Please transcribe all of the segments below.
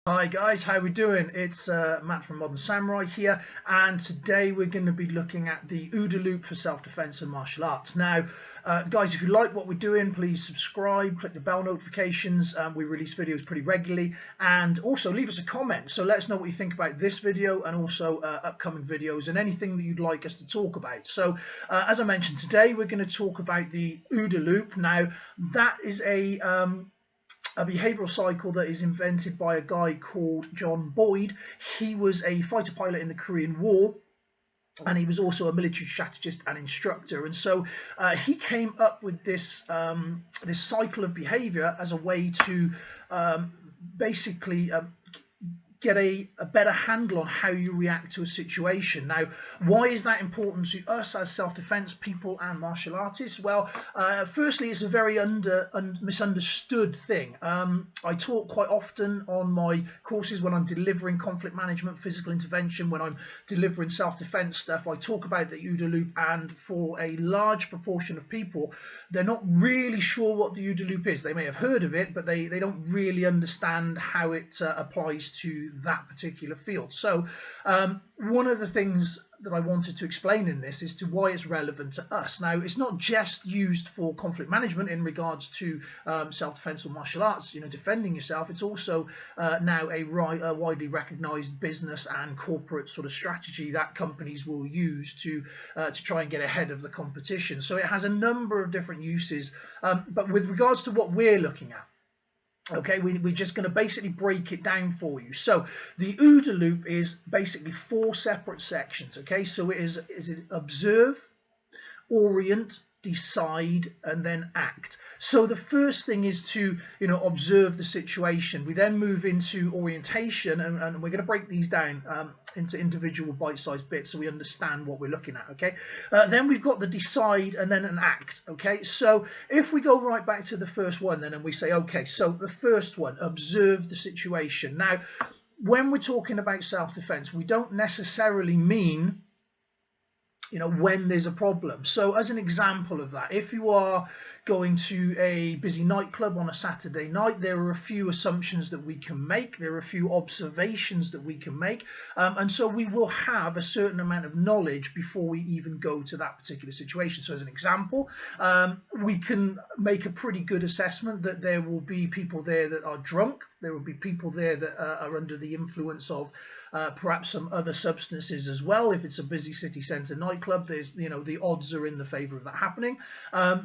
Hi guys, how we doing? It's Matt from Modern Samurai here, and today we're going to be looking at the OODA loop for self-defense and martial arts. Now, guys, if you like what we're doing, please subscribe, click the bell notifications. We release videos pretty regularly, and also leave us a comment. So let us know what you think about this video and also upcoming videos and anything that you'd like us to talk about. So, as I mentioned, today we're going to talk about the OODA loop. Now, that is a behavioural cycle that is invented by a guy called John Boyd. He was a fighter pilot in the Korean War, and he was also a military strategist and instructor. And so he came up with this cycle of behaviour as a way to basically get a better handle on how you react to a situation. Now, why is that important to us as self-defense people and martial artists? Well, firstly, it's a very misunderstood thing. I talk quite often on my courses when I'm delivering conflict management, physical intervention, when I'm delivering self-defense stuff. I talk about the OODA loop, and for a large proportion of people, they're not really sure what the OODA loop is. They may have heard of it, but they don't really understand how it applies to that particular field. So one of the things that I wanted to explain in this is to why it's relevant to us. Now, it's not just used for conflict management in regards to self-defense or martial arts, defending yourself. It's also now a widely recognized business and corporate sort of strategy that companies will use to try and get ahead of the competition. So it has a number of different uses, but with regards to what we're looking at, okay, we're just going to basically break it down for you. So the OODA loop is basically 4 separate sections. Okay, so it is observe, orient, decide, and then act. So the first thing is to observe the situation. We then move into orientation, and we're going to break these down into individual bite-sized bits so we understand what we're looking at. Okay, then we've got the decide and then an act. Okay, so if we go right back to the first one then, and we say, okay, so the first one, observe the situation. Now, when we're talking about self-defense, we don't necessarily mean when there's a problem. So as an example of that, if you are going to a busy nightclub on a Saturday night, there are a few assumptions that we can make, there are a few observations that we can make, and so we will have a certain amount of knowledge before we even go to that particular situation. So as an example, we can make a pretty good assessment that there will be people there that are drunk, there will be people there that are under the influence of perhaps some other substances as well. If it's a busy city centre nightclub, there's the odds are in the favour of that happening.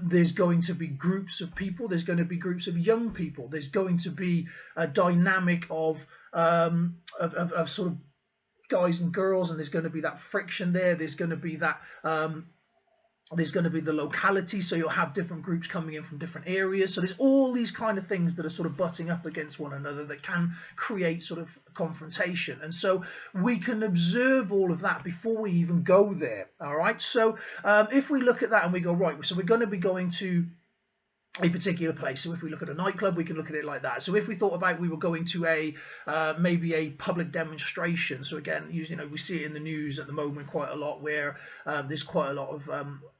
There's going to be groups of people, there's going to be groups of young people, there's going to be a dynamic of sort of guys and girls, and there's going to be that friction there, there's going to be that there's going to be the locality, so you'll have different groups coming in from different areas. So there's all these kind of things that are sort of butting up against one another that can create sort of confrontation. And so we can observe all of that before we even go there. All right. So if we look at that and we go, right, so we're going to be going to a particular place. So if we look at a nightclub, we can look at it like that. So if we thought about we were going to a maybe a public demonstration, so again, we see it in the news at the moment quite a lot, where there's quite a lot of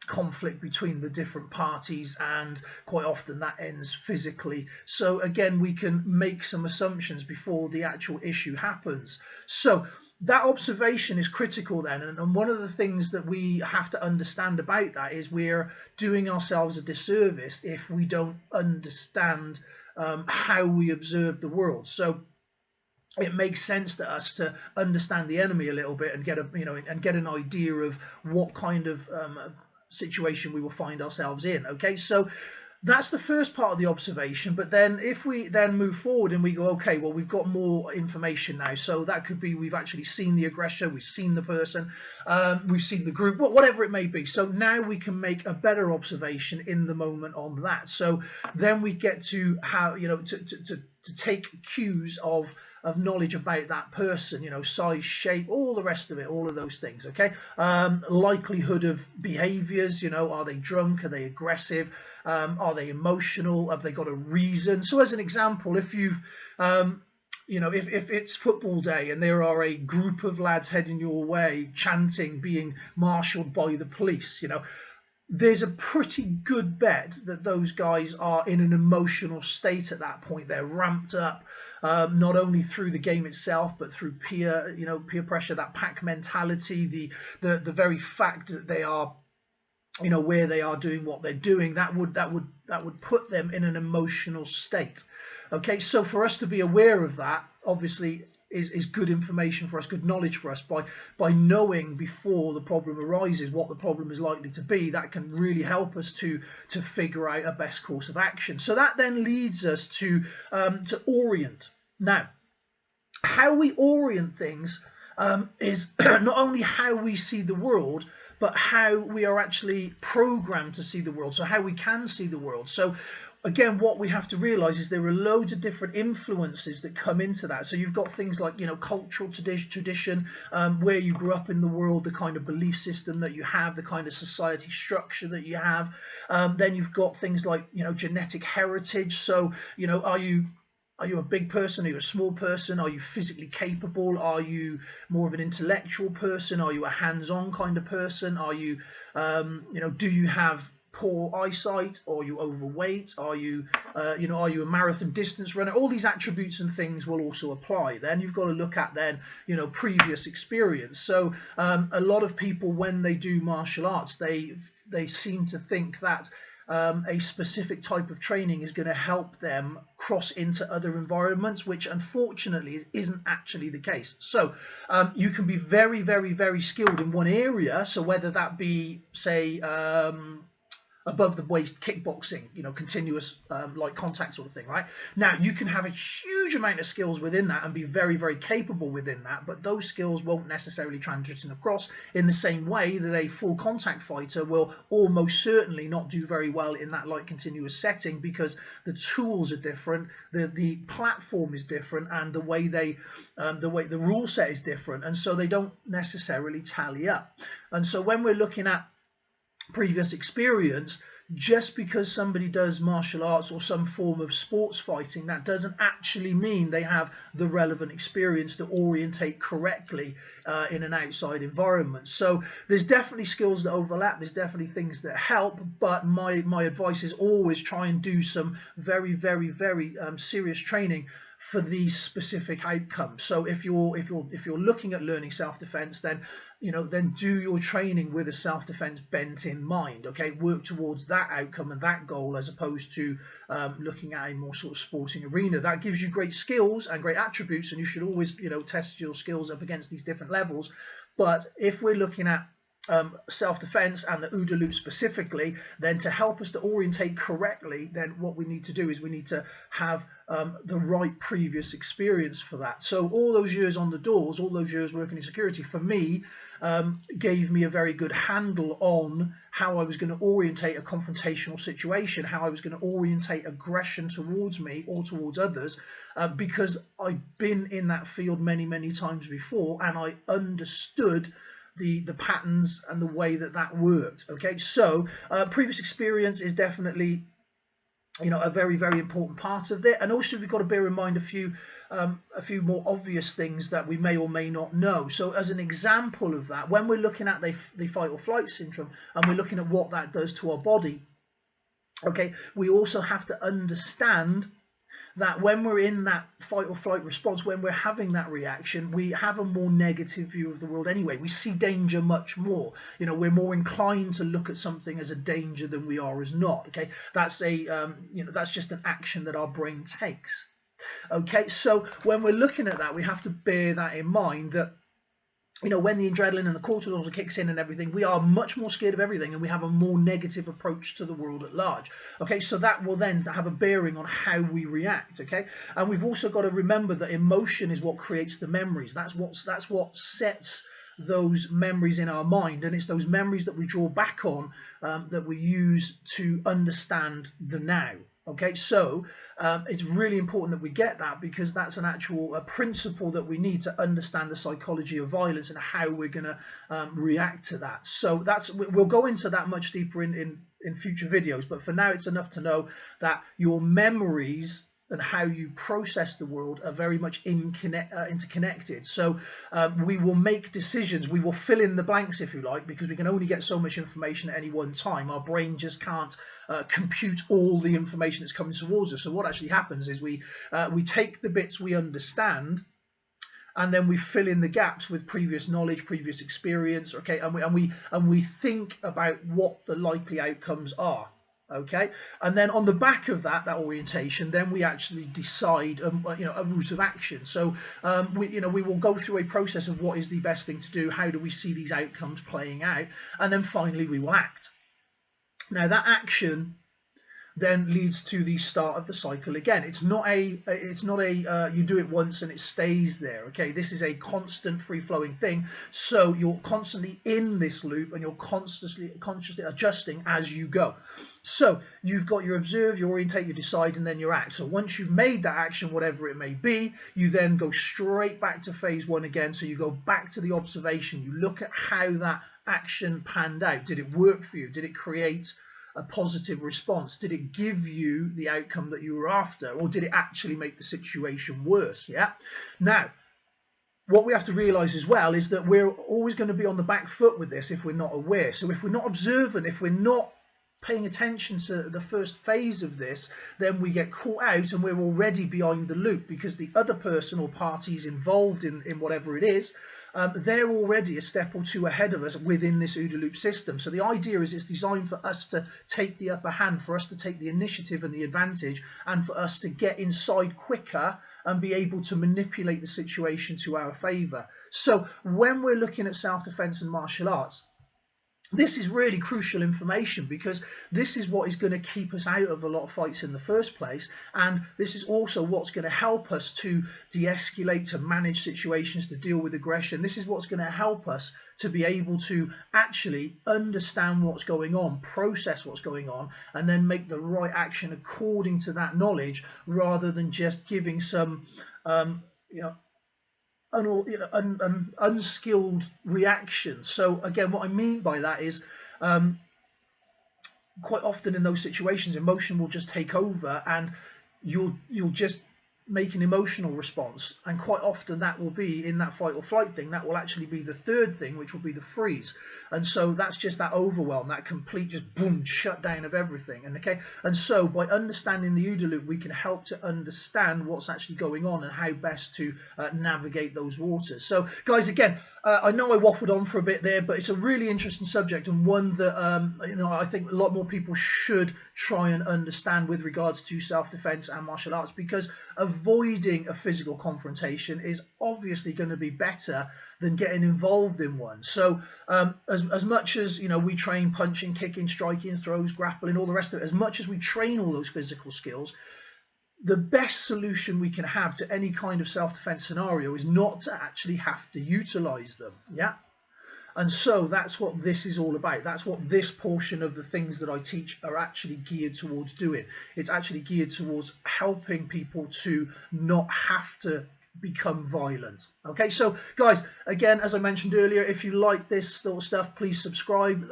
conflict between the different parties, and quite often that ends physically. So again, we can make some assumptions before the actual issue happens. So that observation is critical then, and one of the things that we have to understand about that is we're doing ourselves a disservice if we don't understand how we observe the world. So it makes sense to us to understand the enemy a little bit and get get an idea of what kind of situation we will find ourselves in. Okay, so that's the first part of the observation. But then if we then move forward and we go, okay, well, we've got more information now. So that could be we've actually seen the aggressor, we've seen the person, we've seen the group, whatever it may be. So now we can make a better observation in the moment on that. So then we get to how, to take cues of knowledge about that person, size, shape, all the rest of it, all of those things. Okay, likelihood of behaviors, are they drunk, are they aggressive, are they emotional, have they got a reason? So as an example, if you've if it's football day and there are a group of lads heading your way chanting, being marshalled by the police, there's a pretty good bet that those guys are in an emotional state at that point. They're ramped up, not only through the game itself, but through peer pressure, that pack mentality, the very fact that they are, where they are doing what they're doing. That would put them in an emotional state. Okay, so for us to be aware of that, obviously, is good information for us, good knowledge for us. By knowing before the problem arises what the problem is likely to be, that can really help us to figure out a best course of action. So that then leads us to orient. Now, how we orient things is not only how we see the world, but how we are actually programmed to see the world, so how we can see the world. So again, what we have to realize is there are loads of different influences that come into that. So you've got things like, cultural tradition, where you grew up in the world, the kind of belief system that you have, the kind of society structure that you have. Then you've got things like, genetic heritage. So, are you a big person? Are you a small person? Are you physically capable? Are you more of an intellectual person? Are you a hands-on kind of person? Are you, do you have poor eyesight? Or are you overweight? Are you, are you a marathon distance runner? All these attributes and things will also apply. Then you've got to look at previous experience. So a lot of people, when they do martial arts, they seem to think that a specific type of training is going to help them cross into other environments, which unfortunately isn't actually the case. So you can be very, very, very skilled in one area. So whether that be, say, above the waist kickboxing, continuous like contact sort of thing, right? Now you can have a huge amount of skills within that and be very, very capable within that, but those skills won't necessarily transition across in the same way that a full contact fighter will almost certainly not do very well in that light continuous setting, because the tools are different, the platform is different, and the way the rule set is different, and so they don't necessarily tally up. And so when we're looking at previous experience, just because somebody does martial arts or some form of sports fighting, that doesn't actually mean they have the relevant experience to orientate correctly in an outside environment. So there's definitely skills that overlap, there's definitely things that help, but my advice is always try and do some very, very, very serious training for these specific outcomes. So if you're looking at learning self-defense, then then do your training with a self-defense bent in mind. Okay, work towards that outcome and that goal, as opposed to looking at a more sort of sporting arena. That gives you great skills and great attributes, and you should always test your skills up against these different levels. But if we're looking at self-defense and the OODA loop specifically, then to help us to orientate correctly, then what we need to do is we need to have the right previous experience for that. So all those years on the doors, all those years working in security, for me, gave me a very good handle on how I was going to orientate a confrontational situation, how I was going to orientate aggression towards me or towards others, because I've been in that field many, many times before, and I understood the patterns and the way that worked. Okay, so previous experience is definitely a very, very important part of it. And also we've got to bear in mind a few more obvious things that we may or may not know. So as an example of that, when we're looking at the fight or flight syndrome and we're looking at what that does to our body, okay, we also have to understand that when we're in that fight or flight response, when we're having that reaction, we have a more negative view of the world anyway. We see danger much more. We're more inclined to look at something as a danger than we are as not. Okay, that's that's just an action that our brain takes. Okay, so when we're looking at that, we have to bear that in mind, that when the adrenaline and the cortisol kicks in and everything, we are much more scared of everything, and we have a more negative approach to the world at large. Okay, so that will then have a bearing on how we react. Okay, and we've also got to remember that emotion is what creates the memories. That's what sets those memories in our mind, and it's those memories that we draw back on that we use to understand the now. Okay, so it's really important that we get that, because that's an actual principle that we need to understand the psychology of violence and how we're going to react to that. So we'll go into that much deeper in future videos, but for now it's enough to know that your memories and how you process the world are very much interconnected. So we will make decisions, we will fill in the blanks, if you like, because we can only get so much information at any one time. Our brain just can't compute all the information that's coming towards us. So what actually happens is we take the bits we understand, and then we fill in the gaps with previous knowledge, previous experience, okay, and we think about what the likely outcomes are. Okay, and then on the back of that orientation, then we actually decide, a route of action. So we will go through a process of what is the best thing to do, how do we see these outcomes playing out, and then finally we will act. Now that action then leads to the start of the cycle again. It's not a you do it once and it stays there. Okay, this is a constant free-flowing thing. So you're constantly in this loop and you're consciously adjusting as you go. So you've got your observe, your orientate, you decide, and then your act. So once you've made that action, whatever it may be, you then go straight back to phase one again. So you go back to the observation. You look at how that action panned out. Did it work for you? Did it create a positive response? Did it give you the outcome that you were after, or did it actually make the situation worse? Yeah. Now, what we have to realize as well is that we're always going to be on the back foot with this if we're not aware. So if we're not observant, if we're not paying attention to the first phase of this, then we get caught out and we're already behind the loop, because the other person or parties involved in whatever it is, they're already a step or two ahead of us within this OODA loop system. So the idea is it's designed for us to take the upper hand, for us to take the initiative and the advantage, and for us to get inside quicker and be able to manipulate the situation to our favour. So when we're looking at self-defense and martial arts, this is really crucial information, because this is what is going to keep us out of a lot of fights in the first place, and this is also what's going to help us to de-escalate, to manage situations, to deal with aggression. This is what's going to help us to be able to actually understand what's going on, process what's going on, and then make the right action according to that knowledge, rather than just giving some unskilled reaction. So again, what I mean by that is quite often in those situations, emotion will just take over, and you'll just make an emotional response, and quite often that will be in that fight or flight thing, that will actually be the third thing, which will be the freeze. And so that's just that overwhelm, that complete just boom shutdown of everything. And so by understanding the OODA loop, we can help to understand what's actually going on and how best to navigate those waters. So guys, again, I know I waffled on for a bit there, but it's a really interesting subject, and one that I think a lot more people should try and understand with regards to self-defense and martial arts, because avoiding a physical confrontation is obviously going to be better than getting involved in one. So as much as we train punching, kicking, striking, throws, grappling, all the rest of it, as much as we train all those physical skills, the best solution we can have to any kind of self-defense scenario is not to actually have to utilize them. Yeah. And so that's what this is all about. That's what this portion of the things that I teach are actually geared towards doing. It's actually geared towards helping people to not have to become violent. Okay, so guys, again, as I mentioned earlier, if you like this sort of stuff, please subscribe,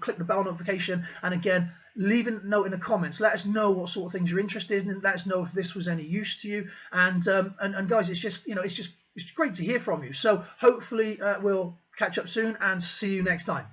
click the bell notification, and again, leave a note in the comments. Let us know what sort of things you're interested in. Let us know if this was any use to you. And guys, it's just it's great to hear from you. So hopefully we'll catch up soon and see you next time.